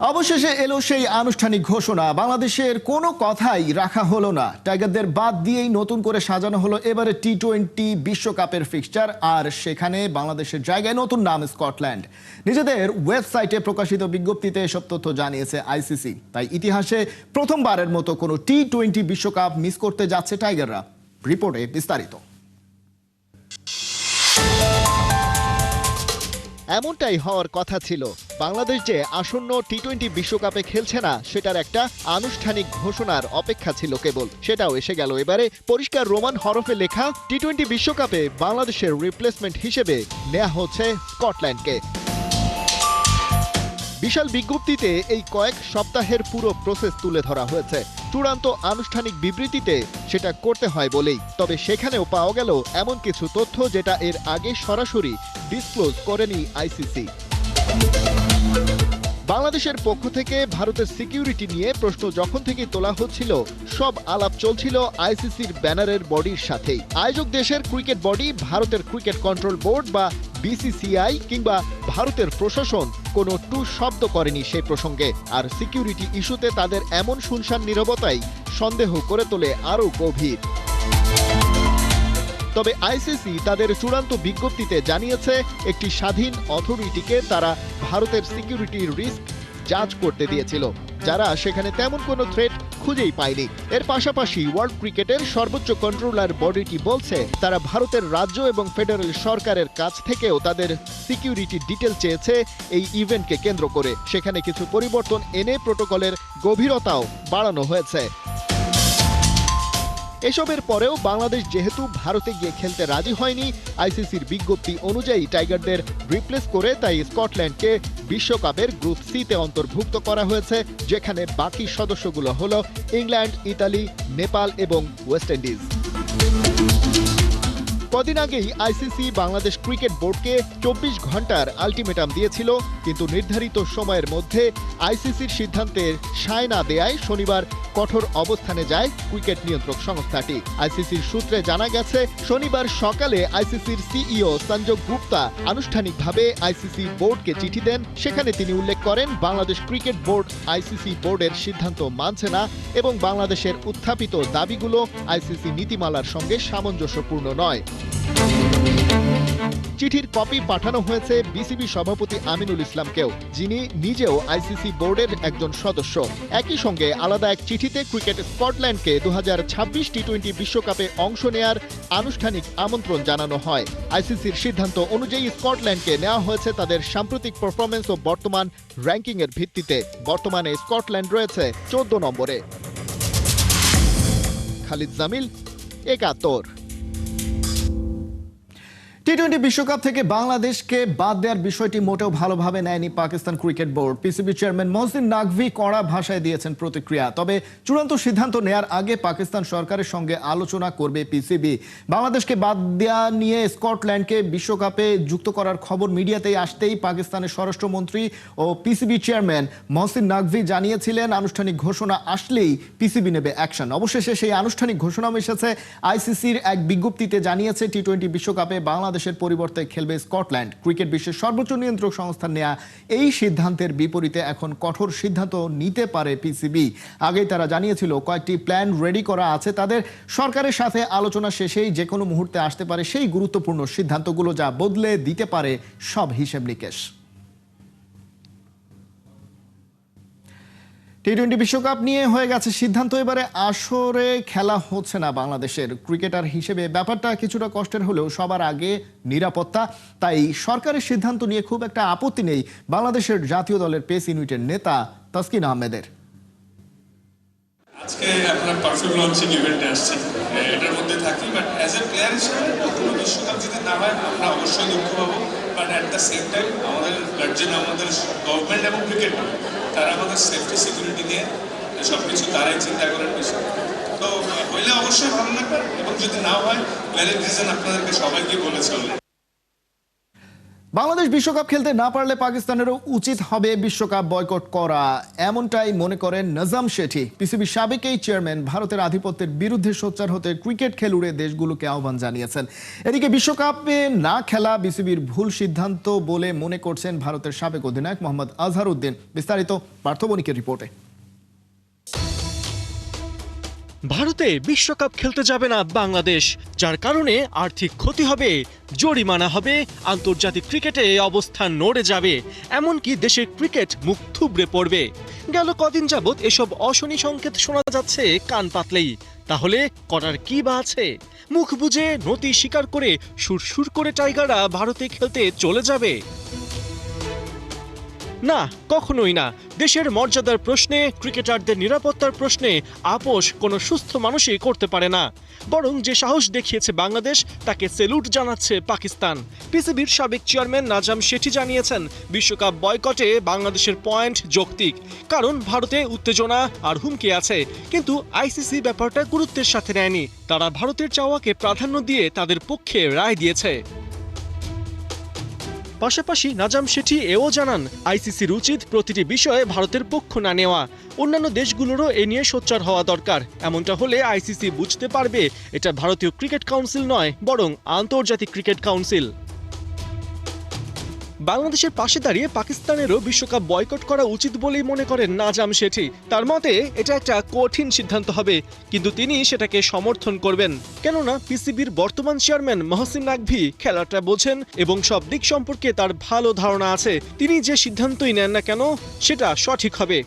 অবশেষে এলো সেই আনুষ্ঠানিক ঘোষণা। বাংলাদেশের কোনো কথাই রাখা হলো না। টাইগারদের বাদ দিয়েই নতুন করে সাজানো হলো এবারে টি-20 বিশ্বকাপের ফিক্সচার, আর সেখানে বাংলাদেশের জায়গায় নতুন নাম স্কটল্যান্ড। নিজেদের ওয়েবসাইটে প্রকাশিত বিজ্ঞপ্তিতে এসব তথ্য জানিয়েছে আইসিসি। তাই ইতিহাসে প্রথমবারের মতো কোনো টি-20 বিশ্বকাপ মিস করতে যাচ্ছে টাইগাররা। রিপোর্টে বিস্তারিত। এমনটাই হওয়ার কথা ছিল। বাংলাদেশ যে আসন্ন টি-20 বিশ্বকাপে খেলছে না সেটার একটা আনুষ্ঠানিক ঘোষণার অপেক্ষা ছিল কেবল, সেটাও এসে গেল এবারে। পরিষ্কার রোমান হরফে লেখা, টি-20 বিশ্বকাপে বাংলাদেশের রিপ্লেসমেন্ট হিসেবে নেওয়া হচ্ছে স্কটল্যান্ডকে। বিশাল বিজ্ঞপ্তিতে এই কয়েক সপ্তাহের পুরো প্রসেস তুলে ধরা হয়েছে। চূড়ান্ত আনুষ্ঠানিক বিবৃতিতে সেটা করতে হয় বলেই, তবে সেখানেও পাওয়া গেল এমন কিছু তথ্য যেটা এর আগে সরাসরি ডিসক্লোজ করেনি আইসিসি। বাংলাদেশের পক্ষ থেকে ভারতের সিকিউরিটি নিয়ে প্রশ্ন যখন থেকে তোলা হচ্ছিল, সব আলাপ চলছিল আইসিসির ব্যানারের বডির সাথেই। আয়োজক দেশের ক্রিকেট বডি ভারতের ক্রিকেট কন্ট্রোল বোর্ড বা বিসিসিআই কিংবা ভারতের প্রশাসন কোনো টু শব্দ করেনি সেই প্রসঙ্গে। আর সিকিউরিটি ইস্যুতে তাদের এমন শুনশান নীরবতাই সন্দেহ করে তোলে আরও গভীর। তবে আইসিসি তাদের চূড়ান্ত বিজ্ঞপ্তিতে জানিয়েছে, একটি স্বাধীন অথরিটিকে তারা ভারতের সিকিউরিটি রিস্ক জাজ করতে দিয়েছিল, যারা সেখানে তেমন কোনো থ্রেট খুঁজেই পায়নি। এর পাশাপাশি ওয়ার্ল্ড ক্রিকেটের সর্বোচ্চ কন্ট্রোলার বডিটি বলছে, তারা ভারতের রাজ্য এবং ফেডারেল সরকারের কাছ থেকেও তাদের সিকিউরিটি ডিটেল চেয়েছে এই ইভেন্টকে কেন্দ্র করে। সেখানে কিছু পরিবর্তন এনে প্রোটোকলের গভীরতাও বাড়ানো হয়েছে। এসবের পরেও বাংলাদেশ যেহেতু ভারতে গিয়ে খেলতে রাজি হয়নি, আইসিসির বিজ্ঞপ্তি অনুযায়ী টাইগারদের রিপ্লেস করে তাই স্কটল্যান্ডকে বিশ্বকাপের গ্রুপ সিতে অন্তর্ভুক্ত করা হয়েছে, যেখানে বাকি সদস্যগুলো হলো ইংল্যান্ড, ইতালি, নেপাল এবং ওয়েস্ট ইন্ডিজ। কদিন আগেই আইসিসি বাংলাদেশ ক্রিকেট বোর্ডকে 24 ঘন্টার আলটিমেটাম দিয়েছিল, কিন্তু নির্ধারিত সময়ের মধ্যে আইসিসির সিদ্ধান্তের সায় না দেয়ায় শনিবার কঠোর অবস্থানে যায় ক্রিকেট নিয়ন্ত্রক সংস্থাটি। আইসিসির সূত্রে জানা গেছে, শনিবার সকালে আইসিসির সিইও সঞ্জয় গুপ্তা আনুষ্ঠানিকভাবে আইসিসি বোর্ডকে চিঠি দেন। সেখানে তিনি উল্লেখ করেন, বাংলাদেশ ক্রিকেট বোর্ড আইসিসি বোর্ডের সিদ্ধান্ত মানছে না এবং বাংলাদেশের উত্থাপিত দাবিগুলো আইসিসি নীতিমালার সঙ্গে সামঞ্জস্যপূর্ণ নয়। চিঠির কপি পাঠানো হয়েছে বিসিবি সভাপতি আমিনুল ইসলামকেও, যিনি নিজেও আইসিসি বোর্ডের একজন সদস্য। একই সঙ্গে আলাদা এক চিঠিতে ক্রিকেট স্কটল্যান্ডকে 2026 টি-20 বিশ্বকাপে অংশ নেয়ার আনুষ্ঠানিক আমন্ত্রণ জানানো হয়। আইসিসির সিদ্ধান্ত অনুযায়ী স্কটল্যান্ডকে নেওয়া হয়েছে তাদের সাম্প্রতিক পারফরমেন্স ও বর্তমান র্যাঙ্কিংয়ের ভিত্তিতে। বর্তমানে স্কটল্যান্ড রয়েছে 14 নম্বরে। খালিদ জামিল, একাত্তর। টি-20 বিশ্বকাপ থেকে বাংলাদেশকে বাদ দেওয়ার বিষয়টি মোটেও ভালোভাবে নেয়নি Pakistan cricket board. PCB chairman Mohsin Naqvi কড়া ভাষায় দিয়েছেন প্রতিক্রিয়া। তবে চূড়ান্ত সিদ্ধান্ত নেয়ার আগে পাকিস্তান সরকারের সঙ্গে আলোচনা করবে পিসিবি। বাংলাদেশকে বাদ দেওয়া নিয়ে স্কটল্যান্ডকে বিশ্বকাপে যুক্ত করার খবর মিডিয়াতেই আসতেই পাকিস্তানের স্বরাষ্ট্রমন্ত্রী ও পিসিবি চেয়ারম্যান মহসিন নাকভি জানিয়েছিলেন, আনুষ্ঠানিক ঘোষণা আসলেই পিসিবি নেবে অ্যাকশন। অবশেষে সেই আনুষ্ঠানিক ঘোষণাও এসেছে। আইসিসির এক বিজ্ঞপ্তিতে জানিয়েছে, টি-20 বিশ্বকাপে বাংলাদেশের পরিবর্তে খেলবে স্কটল্যান্ড। ক্রিকেট বিশ্বের সর্বোচ্চ নিয়ন্ত্রক সংস্থার নেয়া এই সিদ্ধান্তের বিপরীতে এখন কঠোর সিদ্ধান্ত নিতে পারে পিসিবি। আগেই তারা জানিয়েছিল, কয়েকটি প্ল্যান রেডি করা আছে তাদের। সরকারের সাথে আলোচনা শেষেই যে কোনো মুহূর্তে আসতে পারে সেই গুরুত্বপূর্ণ সিদ্ধান্তগুলো, যা বদলে দিতে পারে সব হিসেব নিকেশ। টি-20 বিশ্বকাপ নিয়ে হয়ে গেছে সিদ্ধান্ত। এবারে আসরে খেলা হচ্ছে না বাংলাদেশের। ক্রিকেটার হিসেবে ব্যাপারটা কিছুটা কষ্টের হলেও সবার আগে নিরাপত্তা। তাই সরকারের সিদ্ধান্ত নিয়ে খুব একটা আপত্তি নেই বাংলাদেশের জাতীয় দলের পেস ইউনিটের নেতা তাসকিন আহমেদের। আজকে আমরা পারফেক্ট লঞ্চিং ইভেন্টে আসছি, এটার মধ্যে থাকি, বাট অ্যাজ এ প্লেয়ার হিসেবে কোনো বিশ্বকাপ যদি না হয় আমরা অবশ্যই দুঃখ পাবো। But at the same time আমাদের গার্জেন, আমাদের গভর্নমেন্ট এবং ক্রিকেট তারা আমাদের সেফটি সিকিউরিটি নিয়ে সব কিছু তারাই চিন্তা করার বিষয়। তো হইলে অবশ্যই ভালো লাগবে, এবং যদি না হয় ভ্যালিড রিজন আপনাদেরকে সবাইকে বলেছে। বাংলাদেশ বিশ্বকাপ খেলতে না পারলে পাকিস্তানেরও উচিত হবে বিশ্বকাপ বয়কট করা, এমনটাই মনে করেন নজাম শেঠি। পিসিবির সাবেক এই চেয়ারম্যান ভারতের আধিপত্যের বিরুদ্ধে সোচ্চার হতে ক্রিকেট খেলুড়ে দেশগুলোকে আহ্বান জানিয়েছেন। এদিকে বিশ্বকাপে না খেলা বিসিবির ভুল সিদ্ধান্ত বলে মনে করছেন ভারতের সাবেক অধিনায়ক মোহাম্মদ আজহারউদ্দিন। বিস্তারিত পার্থ বণিকের রিপোর্টে। ভারতে বিশ্বকাপ খেলতে যাবে না বাংলাদেশ, যার কারণে আর্থিক ক্ষতি হবে, জরিমানা হবে, আন্তর্জাতিক ক্রিকেটে অবস্থান নড়ে যাবে, এমনকি দেশের ক্রিকেট মুখ থুবড়ে পড়বে। গেল কদিন যাবৎ এসব অশনি সংকেত শোনা যাচ্ছে কান পাতলেই। তাহলে করার কি বা আছে? মুখ বুজে নতি স্বীকার করে সুরসুর করে টাইগাররা ভারতে খেলতে চলে যাবে? না, কখনোই না। দেশের মর্যাদার প্রশ্নে, ক্রিকেটারদের নিরাপত্তার প্রশ্নে আপোষ কোনো সুস্থ মানুষই করতে পারে না। বরং যে সাহস দেখিয়েছে বাংলাদেশ, তাকে সেলুট জানাচ্ছে পাকিস্তান। পিসিবির সাবেক চেয়ারম্যান নাজাম শেঠি জানিয়েছেন, বিশ্বকাপ বয়কটে বাংলাদেশের পয়েন্ট যৌক্তিক, কারণ ভারতে উত্তেজনা আর হুমকি আছে। কিন্তু আইসিসি ব্যাপারটা গুরুত্বের সাথে নেয়নি। তারা ভারতের চাওয়াকে প্রাধান্য দিয়ে তাদের পক্ষে রায় দিয়েছে। পাশাপাশি নাজাম শেঠি এও জানান, আইসিসির উচিত প্রতিটি বিষয়ে ভারতের পক্ষ না নেওয়া। অন্যান্য দেশগুলোরও এ নিয়ে সোচ্চার হওয়া দরকার। এমনটা হলে আইসিসি বুঝতে পারবে এটা ভারতীয় ক্রিকেট কাউন্সিল নয়, বরং আন্তর্জাতিক ক্রিকেট কাউন্সিল। বাংলাদেশের পাশে দাঁড়িয়ে পাকিস্তানেরও বিশ্বকাপ বয়কট করা উচিত বলেই মনে করেন নাজাম শেঠি। তার মতে এটা একটা কঠিন সিদ্ধান্ত হবে, কিন্তু তিনি সেটাকে সমর্থন করবেন। কেননা পিসিবির বর্তমান চেয়ারম্যান মহসিন নাকভি খেলাটা বোঝেন এবং সব দিক সম্পর্কে তার ভালো ধারণা আছে। তিনি যে সিদ্ধান্তই নেন না কেন, সেটা সঠিক হবে।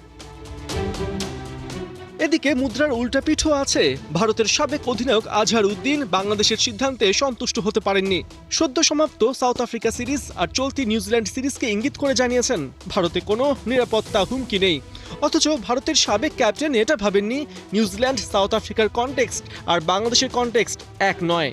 এদিকে মুদ্রার উল্টা পিঠও আছে। ভারতের সাবেক অধিনায়ক আজহারউদ্দিন বাংলাদেশের সিদ্ধান্তে সন্তুষ্ট হতে পারেননি। সদ্য সমাপ্ত সাউথ আফ্রিকা সিরিজ আর চলতি নিউজিল্যান্ড সিরিজকে ইঙ্গিত করে জানিয়েছেন, ভারতে কোনো নিরাপত্তা হুমকি নেই। অথচ ভারতের সাবেক ক্যাপ্টেন এটা ভাবেননি নিউজিল্যান্ড সাউথ আফ্রিকার কনটেক্সট আর বাংলাদেশের কনটেক্সট এক নয়।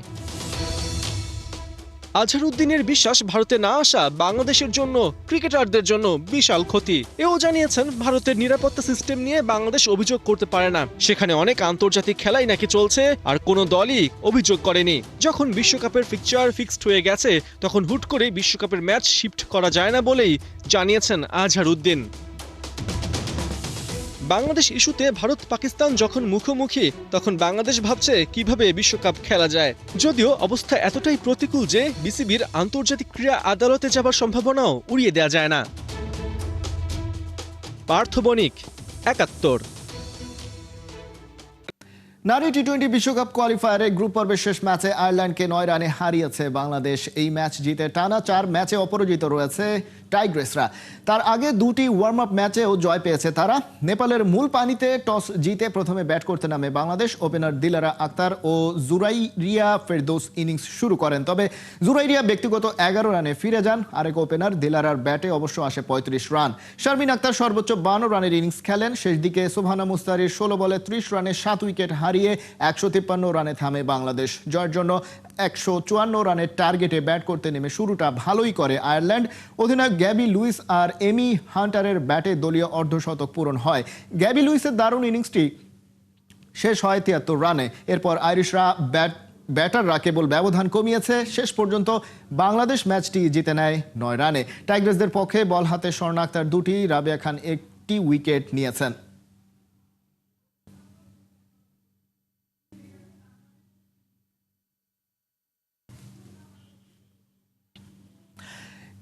আজহারউদ্দিনের বিশ্বাস, ভারতে না আসা বাংলাদেশের জন্য, ক্রিকেটারদের জন্য বিশাল ক্ষতি। এও জানিয়েছেন, ভারতের নিরাপত্তা সিস্টেম নিয়ে বাংলাদেশ অভিযোগ করতে পারে না। সেখানে অনেক আন্তর্জাতিক খেলাই নাকি চলছে, আর কোনো দলই অভিযোগ করেনি। যখন বিশ্বকাপের ফিক্সচার ফিক্সড হয়ে গেছে, তখন হুট করে বিশ্বকাপের ম্যাচ শিফট করা যায় না বলেই জানিয়েছেন আজহারউদ্দিন। বাংলাদেশ ইস্যুতে ভারত পাকিস্তান যখন মুখোমুখি, তখন বাংলাদেশ ভাবছে কিভাবে বিশ্বকাপ খেলা যায়। যদিও অবস্থা এতটাই প্রতিকূল যে বিসিবির আন্তর্জাতিক ক্রীড়া আদালতে যাবার সম্ভাবনাও উড়িয়ে দেওয়া যায় না। পার্থ বণিক, ৭১। নারী টি-20 বিশ্বকাপ কোয়ালিফায়ারে গ্রুপ পর্বের শেষ ম্যাচে আয়ারল্যান্ডকে ৯ রানে হারিয়েছে বাংলাদেশ। এই ম্যাচ জিতে টানা ৪ ম্যাচে অপরাজিত রয়েছে টাইগ্রেসরা। তার আগে দুটি ওয়ার্ম আপ ম্যাচেও জয় পেয়েছে তারা। নেপালের মূল পানিতে টস জিতে প্রথমে ব্যাট করতে নামে বাংলাদেশ। ওপেনার দিলারা আক্তার ও জুরাইরিয়া ফেরদৌস ইনিংস শুরু করেন, তবে জুরাইরিয়া ব্যক্তিগত ১১ রানে ফিরে যান। আরেক ওপেনার দিলারার ব্যাটে অবশ্য আসে ৩৫ রান। শারমিন আক্তার সর্বোচ্চ ৫২ রানের ইনিংস খেলেন। শেষ দিকে সুবহানা মুস্তারির ১৬ বলে ৩০ রানে ৭ উইকেট হারিয়ে ১৫৩ রানে থামে বাংলাদেশ। জয়ের জন্য ১৫৪ রানের টার্গেটে ব্যাট করতে নেমে শুরুটা ভালোই করে আয়ারল্যান্ড। অধিনায়ক গ্যাবি লুইস আর এমি হান্টারের ব্যাটে দলীয় অর্ধশতক পূরণ হয়। গ্যাবি লুইসের দারুণ ইনিংসটি শেষ হয় ৭৩ রানে। এরপর আইরিশরা ব্যাটাররা কেবল ব্যবধান কমিয়েছে। শেষ পর্যন্ত বাংলাদেশ ম্যাচটি জিতে নেয় ৯ রানে। টাইগ্রেসদের পক্ষে বল হাতে স্বর্ণা আক্তার ২টি, রাবেয়া খান ১টি উইকেট নিয়েছেন।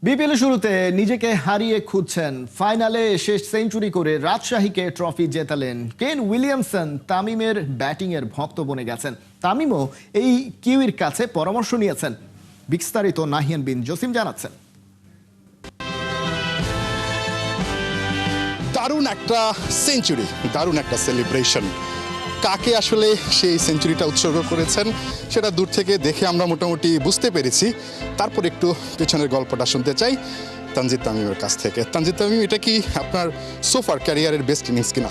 বিপিএলের শুরুতে নিজেকে হারিয়ে খুঁজছেন, ফাইনালে শেষ সেঞ্চুরি করে রাজশাহীকে ট্রফি জেতালেন কেন উইলিয়ামসন। তামিমের ব্যাটিংয়ের ভক্ত বনে গেছেন। তামিমও এই কিউইর কাছে পরামর্শ নিয়েছেন। বিস্তারিত নাহিয়ান বিন জসিম জানাচ্ছেন। দারুণ একটা সেঞ্চুরি, দারুণ একটা সেলিব্রেশন। কাকে আসলে সেই সেঞ্চুরিটা উৎসর্গ করেছেন সেটা দূর থেকে দেখে আমরা মোটামুটি বুঝতে পেরেছি। তারপর একটু পেছনের গল্পটা শুনতে চাই তানজিদ তামিমের কাছ থেকে। তানজিদ তামিম, এটা কি আপনার সোফার ক্যারিয়ারের বেস্ট ইনিংস কিনা?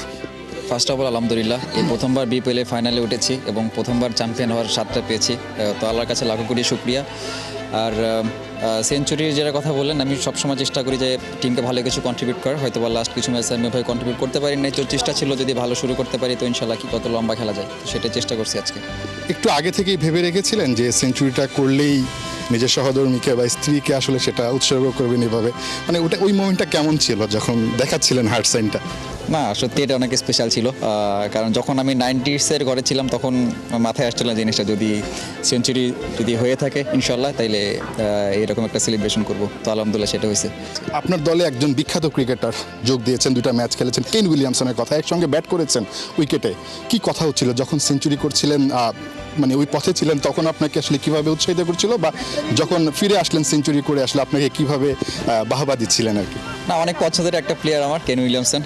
ফার্স্ট অফ অল আলহামদুলিল্লাহ, এই প্রথমবার বিপিএলে ফাইনালে উঠেছি এবং প্রথমবার চ্যাম্পিয়ন হওয়ার স্বাদটা পেয়েছি, তো আল্লাহর কাছে লাখো কোটি শুকরিয়া। আর সেঞ্চুরির যেটা কথা বললেন, আমি সবসময় চেষ্টা করি যে টিমকে ভালো কিছু কন্ট্রিবিউট করার। হয়তো বা লাস্ট কিছু ম্যাচে আমি ওইভাবে কন্ট্রিবিউট করতে পারি না, চেষ্টা ছিল যদি ভালো শুরু করতে পারি তো ইনশাল্লাহ কি কত লম্বা খেলা যায়, তো সেটা চেষ্টা করছি আজকে। একটু আগে থেকেই ভেবে রেখেছিলেন যে সেঞ্চুরিটা করলেই নিজের সহধর্মীকে বা স্ত্রীকে আসলে সেটা উৎসর্গ করবেন এভাবে, মানে ওটা ওই মোমেন্টটা কেমন ছিল যখন দেখাচ্ছিলেন হার্ট সাইনটা? না সত্যি এটা অনেক স্পেশাল ছিল, কারণ যখন আমি 90s-এর ঘরে ছিলাম তখন মাথায় আসছিল না জিনিসটা, যদি সেঞ্চুরি যদি হয়ে থাকে ইনশাল্লাহ তাইলে এরকম একটা সেলিব্রেশন করব। তো আলহামদুলিল্লাহ সেটা হয়েছে। আপনার দলে একজন বিখ্যাত ক্রিকেটার যোগ দিয়েছেন, 2টা ম্যাচ খেলেছেন, কেন উইলিয়ামসনের কথা, একসঙ্গে ব্যাট করেছেন উইকেটে। কি কথা হচ্ছিল যখন সেঞ্চুরি করছিলেন, মানে ওই পথে ছিলেন তখন আপনাকে আসলে কিভাবে উৎসাহিত করছিল, বা যখন ফিরে আসলেন সেঞ্চুরি করে আসলে আপনাকে কিভাবে বাহবা দিচ্ছিলেন আর কি? না অনেক পছন্দের একটা প্লেয়ার আমার কেন উইলিয়ামসন,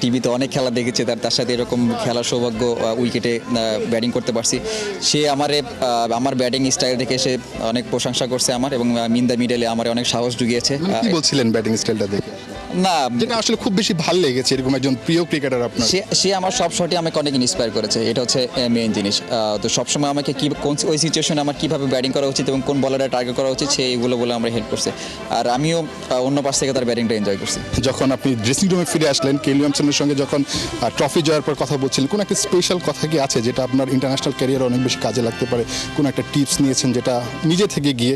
টিভিতে অনেক খেলা দেখেছি তার সাথে এরকম খেলার সৌভাগ্য, উইকেটে ব্যাটিং করতে পারছি। সে আমার ব্যাটিং স্টাইল দেখে সে অনেক প্রশংসা করছে আমার, এবং মিন দ্য মিডলে আমার অনেক সাহস জুগিয়েছে। কি বলছিলেন ব্যাটিং স্টাইলটা দেখে? না যেটা আসলে খুব বেশি ভালো লেগেছে এরকম একজন প্রিয় ক্রিকেটার আপনার? সে আমার সব শটই আমাকে অনেক ইন্সপায়ার করেছে, এটা হচ্ছে মেইন জিনিস। তো সবসময় আমাকে ওই সিচুয়েশনে আমার কীভাবে ব্যাটিং করা উচিত এবং কোন বলারটা টার্গেট করা উচিত সেইগুলো বলে আমরা হেল্প করছে, আর আমিও অন্য পাশ থেকে তার ব্যাটিংটা এনজয় করছি। যখন আপনি ড্রেসিং রুমে ফিরে আসলেন কেন উইলিয়ামসনের সঙ্গে যখন ট্রফি জয়ের পর কথা বলছিলেন, কোনো একটা স্পেশাল কথা কি আছে যেটা আপনার ইন্টারন্যাশনাল ক্যারিয়ারে অনেক বেশি কাজে লাগতে পারে? কোনো একটা টিপস নিয়েছেন যেটা নিজে থেকে গিয়ে?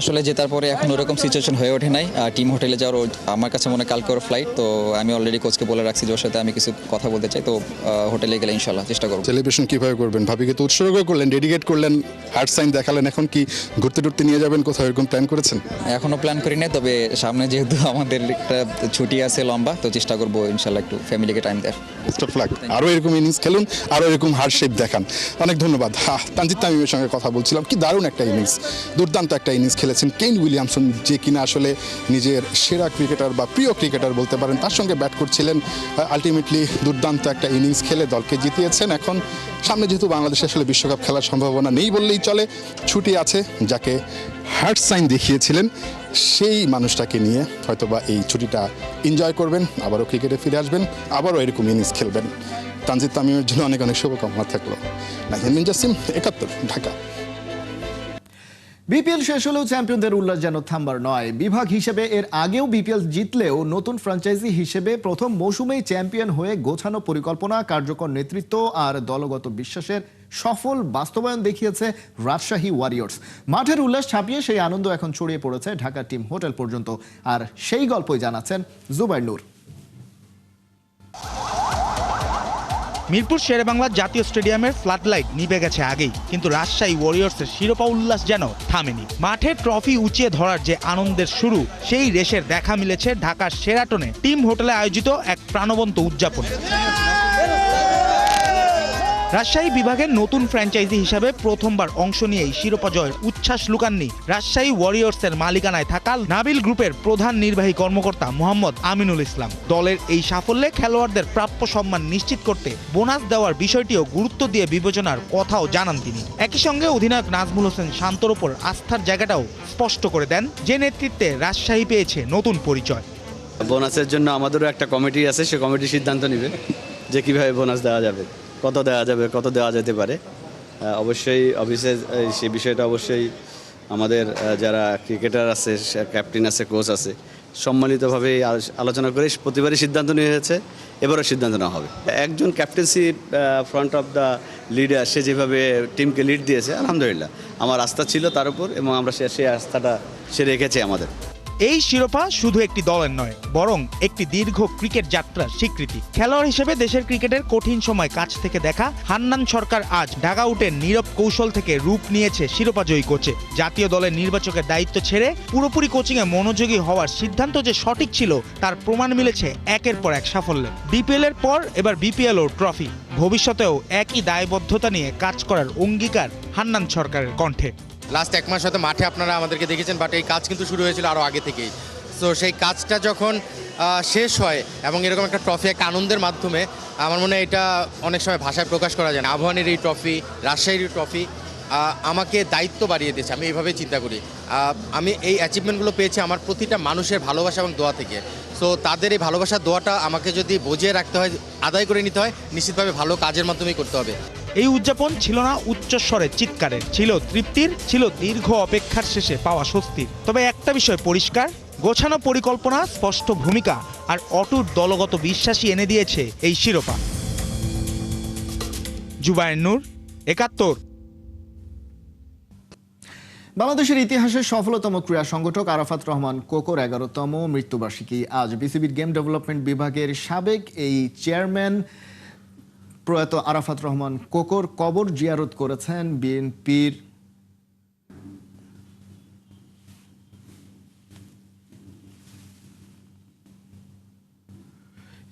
আসলে জেতার পরে এখন ওরকম সিচুয়েশন হয়ে ওঠে নাই, টিম হোটেলে যাওয়ার আমার কাছে মনে কালকে ওর ফ্লাইট, তো আমি অলরেডি কোচকে বলে রাখছি যে ওর সাথে আমি কিছু কথা বলতে চাই, তো হোটেলে গেলে ইনশাল্লাহ চেষ্টা করবো। সেলিব্রেশন কিভাবে করবেন? ভাবিকে তো উৎসর্গ করলেন, ডেডিকেট করলেন, হার্ট সাইন দেখালেন, এখন কি ঘুরতে টুরতে নিয়ে যাবেন কোথাও, এরকম প্ল্যান করেছেন? এখনো প্ল্যান করি নাই, তবে সামনে যেহেতু আমাদের একটা ছুটি আছে লম্বা, তো চেষ্টা করবো ইনশাল্লাহ একটু ফ্যামিলিকে টাইম দেওয়ার। বেস্ট অফ লাক, আরও এরকম ইনিংস খেলুন, আরও এরকম হার্ট শেপ দেখান। অনেক ধন্যবাদ। তানজিদ তামিমের সঙ্গে কথা বলছিলাম, কি দারুণ একটা ইনিংস, দুর্দান্ত একটা ইনিংস খেলেছেন কেন উইলিয়ামসন, যে কিনা আসলে নিজের সেরা ক্রিকেটার বা প্রিয় ক্রিকেটার বলতে পারেন, তার সঙ্গে ব্যাট করছিলেন। আলটিমেটলি দুর্দান্ত একটা ইনিংস খেলে দলকে জিতিয়েছেন। এখন সামনে যেহেতু বাংলাদেশে আসলে বিশ্বকাপ খেলার সম্ভাবনা নেই বললেই চলে, ছুটি আছে, যাকে হার্ট সাইন দেখিয়েছিলেন সেই মানুষটাকে নিয়ে হয়তোবা এই ছুটিটা এনজয় করবেন, আবারও ক্রিকেটে ফিরে আসবেন, আবারও এরকম ইনিংস খেলবেন। তানজিদ তামিমের জন্য অনেক অনেক শুভকামনা থাকলো। নাহিদ জাসিম, 71, ঢাকা। বিপিএল শেষ হলেও চ্যাম্পিয়নদের উল্লাস যেন থামবার নয়। বিভাগ হিসেবে এর আগেও বিপিএল জিতলেও নতুন ফ্র্যাঞ্চাইজি হিসেবে প্রথম মৌসুমেই চ্যাম্পিয়ন হয়ে গোছানো পরিকল্পনা, কার্যকর নেতৃত্ব আর দলগত বিশ্বাসের সফল বাস্তবায়ন দেখিয়েছে রাজশাহী ওয়ারিয়র্স। মাঠের উল্লাস ছাপিয়ে সেই আনন্দ এখন ছড়িয়ে পড়েছে ঢাকা টিম হোটেল পর্যন্ত, আর সেই গল্পই জানাচ্ছেন জুবাইর নূর। মিরপুর শেরেবাংলা জাতীয় স্টেডিয়ামের ফ্লাডলাইট নিভে গেছে আগেই, কিন্তু রাজশাহী ওয়ারিয়র্সের শিরোপা উল্লাস যেন থামেনি। মাঠে ট্রফি উঁচিয়ে ধরার যে আনন্দের শুরু, সেই রেশের দেখা মিলেছে ঢাকার শেরাটনে টিম হোটেলে আয়োজিত এক প্রাণবন্ত উদযাপনে। রাজশাহী বিভাগের নতুন ফ্র্যাঞ্চাইজি হিসাবে প্রথমবার অংশ নিয়েই শিরোপা জয়ের উচ্ছ্বাস লুকাননি রাজশাহী ওয়ারিয়র্সের মালিকানায় থাকা নাবিল গ্রুপের প্রধান নির্বাহী কর্মকর্তা মোহাম্মদ আমিনুল ইসলাম। দলের এই সাফল্যে খেলোয়াড়দের প্রাপ্য সম্মান নিশ্চিত করতে বোনাস দেওয়ার বিষয়টিও গুরুত্ব দিয়ে বিবেচনার কথাও জানান তিনি। একই সঙ্গে অধিনায়ক নাজমুল হোসেন শান্তর ওপর আস্থার জায়গাটাও স্পষ্ট করে দেন, যে নেতৃত্বে রাজশাহী পেয়েছে নতুন পরিচয়। বোনাসের জন্য আমাদেরও একটা কমিটি আছে, সে কমিটি সিদ্ধান্ত নেবে যে কিভাবে বোনাস দেওয়া যাবে, কত দেওয়া যাবে, কত দেওয়া যেতে পারে। অবশ্যই অফিসে সেই বিষয়টা অবশ্যই আমাদের যারা ক্রিকেটার আছে, ক্যাপ্টেন আছে, কোচ আছে, সম্মিলিতভাবে আলোচনা করে প্রতিবারই সিদ্ধান্ত নিয়ে হয়েছে, এবারও সিদ্ধান্ত নেওয়া হবে। একজন captaincy front of the leader, সে যেভাবে টিমকে লিড দিয়েছে, আলহামদুলিল্লাহ আমার আস্থা ছিল তার উপর, এবং আমরা সেই আস্থাটা সে রেখেছে আমাদের। এই শিরোপা শুধু একটি দলের নয়, বরং একটি দীর্ঘ ক্রিকেট যাত্রার স্বীকৃতি। খেলোয়াড় হিসেবে দেশের ক্রিকেটের কঠিন সময় কাছ থেকে দেখা হান্নান সরকার আজ ঢাকাউটের নীরব কৌশল থেকে রূপ নিয়েছে শিরোপাজয়ী কোচে। জাতীয় দলের নির্বাচকের দায়িত্ব ছেড়ে পুরোপুরি কোচিংয়ে মনোযোগী হওয়ার সিদ্ধান্ত যে সঠিক ছিল, তার প্রমাণ মিলেছে একের পর এক সাফল্যে। বিপিএল এর পর এবার বিপিএল ও ট্রফি, ভবিষ্যতেও একই দায়বদ্ধতা নিয়ে কাজ করার অঙ্গীকার হান্নান সরকারের কণ্ঠে। লাস্ট এক মাস হয়তো মাঠে আপনারা আমাদেরকে দেখেছেন, বাট এই কাজ কিন্তু শুরু হয়েছিল আরও আগে থেকেই। সো সেই কাজটা যখন শেষ হয় এবং এরকম একটা ট্রফি, একটা আনন্দের মাধ্যমে, আমার মনে হয় এটা অনেক সময় ভাষায় প্রকাশ করা যায় না। আহ্বানের এই ট্রফি, রাজশাহীর ট্রফি আমাকে দায়িত্ব বাড়িয়ে দিয়েছে, আমি এইভাবে চিন্তা করি। আমি এই অ্যাচিভমেন্টগুলো পেয়েছি আমার প্রতিটা মানুষের ভালোবাসা এবং দোয়া থেকে। সো তাদের এই ভালোবাসার দোয়াটা আমাকে যদি বজিয়ে রাখতে হয়, আদায় করে নিতে হয়, নিশ্চিতভাবে ভালো কাজের মাধ্যমেই করতে হবে। এই উদযাপন ছিল না উচ্চস্বরের চিৎকারের, ছিল তৃপ্তির, ছিল দীর্ঘ অপেক্ষার শেষে পাওয়া স্বস্তির। তবে একটা বিষয় পরিষ্কার, গোছানো পরিকল্পনা, স্পষ্ট ভূমিকা আর অটুট দলগত বিশ্বাসই এনে দিয়েছে এই শিরোপা। জুবায়ের নূর, 71। বাংলাদেশের ইতিহাসের সফলতম ক্রীড়া সংগঠক আরাফাত রহমান কোকোর 11তম মৃত্যুবার্ষিকী আজ। বিসিবির গেম ডেভেলপমেন্ট বিভাগের সাবেক এই চেয়ারম্যান প্রয়াত আরাফাত রহমান কোকোর কবর জিয়ারত করেছেন বিএনপির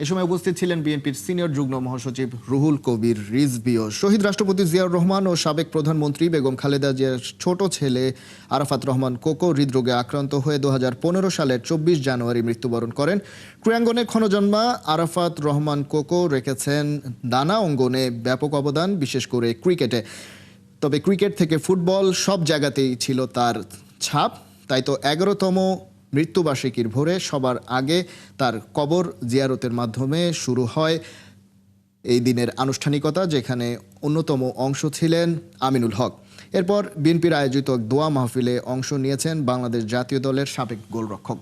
এ সময় উপস্থিত ছিলেন বিএনপির সিনিয়র যুগ্ম মহাসচিব রুহুল কবির রিজভীও। শহীদ রাষ্ট্রপতি জিয়াউর রহমান ও সাবেক প্রধানমন্ত্রী বেগম খালেদা জিয়ার ছোট ছেলে আরাফাত রহমান কোকো হৃদরোগে আক্রান্ত হয়ে 2015 সালের 24 জানুয়ারি মৃত্যুবরণ করেন। ক্রীড়াঙ্গনে ক্ষণজন্মা আরাফাত রহমান কোকো রেখেছেন নানা অঙ্গনে ব্যাপক অবদান, বিশেষ করে ক্রিকেটে। তবে ক্রিকেট থেকে ফুটবল সব জায়গাতেই ছিল তার ছাপ। তাই তো 11তম মৃত্যুবার্ষিকীর ভোরে সবার আগে তার কবর জিয়ারতের মাধ্যমে শুরু হয় এই দিনের আনুষ্ঠানিকতা, যেখানে অন্যতম অংশ ছিলেন আমিনুল হক। এরপর বিএনপির আয়োজিত দোয়া মাহফিলে অংশ নিয়েছেন বাংলাদেশ জাতীয় দলের সাবেক গোলরক্ষক।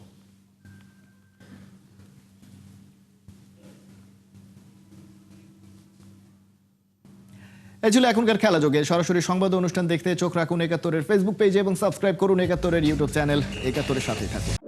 এই ছিল এখনকার খেলা যোগে। সরাসরি সংবাদ অনুষ্ঠান দেখতে চোখ রাখুন 71-এর ফেসবুক পেজে এবং সাবস্ক্রাইব করুন 71-এর ইউটিউব চ্যানেল। 71-এর সাথেই থাকুন।